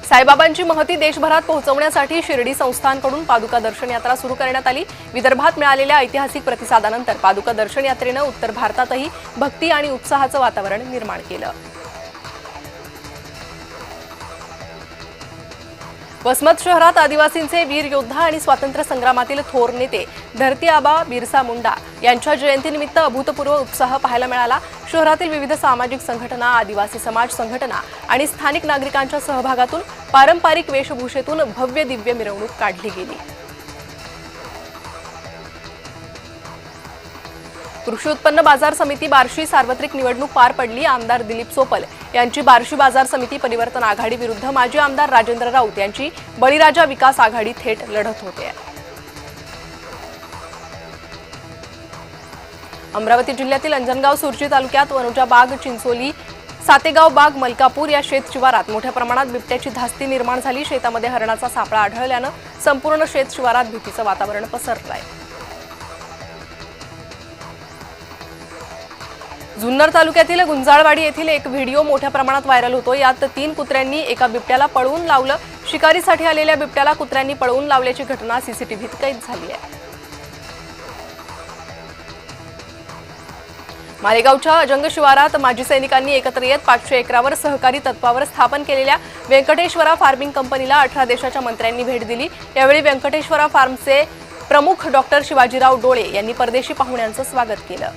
साईबाबांची महती देशभरात पोहोचवण्यासाठी शिर्डी संस्थानकडून पादुका दर्शन यात्रा सुरू करण्यात आली। विदर्भात मिळालेल्या ऐतिहासिक प्रतिसादानंतर पादुका दर्शन यात्रेने उत्तर भारतातही भक्ती आणि उत्साहाचं वातावरण निर्माण केलं। वसमत शहरात आदिवासींचे वीर योद्धा आणि स्वातंत्र्य संग्रामातील थोर नेते धरती आबा बिरसा मुंडा यांच्या जयंतीनिमित्त अभूतपूर्व उत्साह पाहायला मिळाला। शहरातील विविध सामाजिक संघटना, आदिवासी समाज संघटना आणि स्थानिक नागरिकांच्या सहभागातून पारंपरिक वेशभूषेतून भव्य दिव्य मिरवणूक काढली गेली। कृषी उत्पन्न बाजार समिती बार्शी सार्वत्रिक निवडणूक पार पडली। आमदार दिलीप सोपल यांची बार्शी बाजार समिती परिवर्तन आघाडी विरुद्ध माजी आमदार राजेंद्र राऊत यांची बळीराजा विकास आघाडी थेट लढत होते। अमरावती जिल्ह्यातील अंजनगाव सुरजी तालुक्यात वनुजा बाग, चिंचोली, सातेगाव बाग, मलकापूर या शेत शिवारात मोठ्या प्रमाणात बिबट्याची धास्ती निर्माण झाली। शेतामध्ये हरणाचा सापळा आढळल्यानं संपूर्ण शेत शिवारात भीतीचं वातावरण पसरलंय। जुन्नर तालुक्यातील गुंजाळवाडी येथील एक व्हिडिओ मोठ्या प्रमाणात व्हायरल होतो। यात 3 कुत्र्यांनी एका बिबट्याला पळवून लावलं। शिकारीसाठी आलेल्या बिबट्याला कुत्र्यांनी पळवून लावल्याची घटना सीसीटीव्हीत कैद झाली आहे। मालेगावच्या अजंग शिवारात माजी सैनिकांनी एकत्र येत 500 एकरावर सहकारी तत्वावर स्थापन केलेल्या व्यंकटेश्वरा फार्मिंग कंपनीला 18 देशाच्या मंत्र्यांनी भेट दिली। यावेळी व्यंकटेश्वरा फार्मचे प्रमुख डॉक्टर शिवाजीराव डोळे यांनी परदेशी पाहुण्यांचं स्वागत केलं।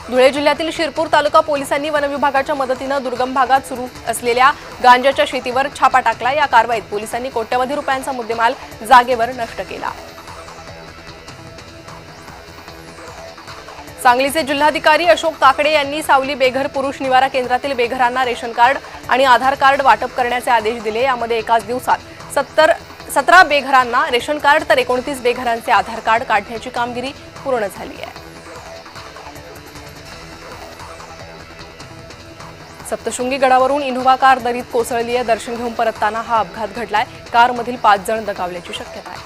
धुळे जिल्ह्यातील शिरपूर तालुका पोलिसांनी वनविभागाच्या मदतीनं दुर्गम भागात सुरू असलेल्या गांजाच्या शेतीवर छापा टाकला। या कारवाईत पोलिसांनी कोट्यवधी रुपयांचा मुद्देमाल जागेवर नष्ट केला। सांगलीचे जिल्हाधिकारी अशोक काकडे यांनी सावली बेघर पुरुष निवारा केंद्रातील बेघरांना रेशन कार्ड आणि आधार कार्ड वाटप करण्याचे आदेश दिले। यामध्ये एकाच दिवसात 17 बेघरांना रेशन कार्ड तर 29 बेघरांचे आधार कार्ड काढण्याची कामगिरी पूर्ण झाली आहे। सप्तशृंगी गडावरून इनोव्हा कार दरीत कोसळली आहे। दर्शन घेऊन परतताना हा अपघात घडलाय। कारमधील 5 जण दगावल्याची शक्यता आहे।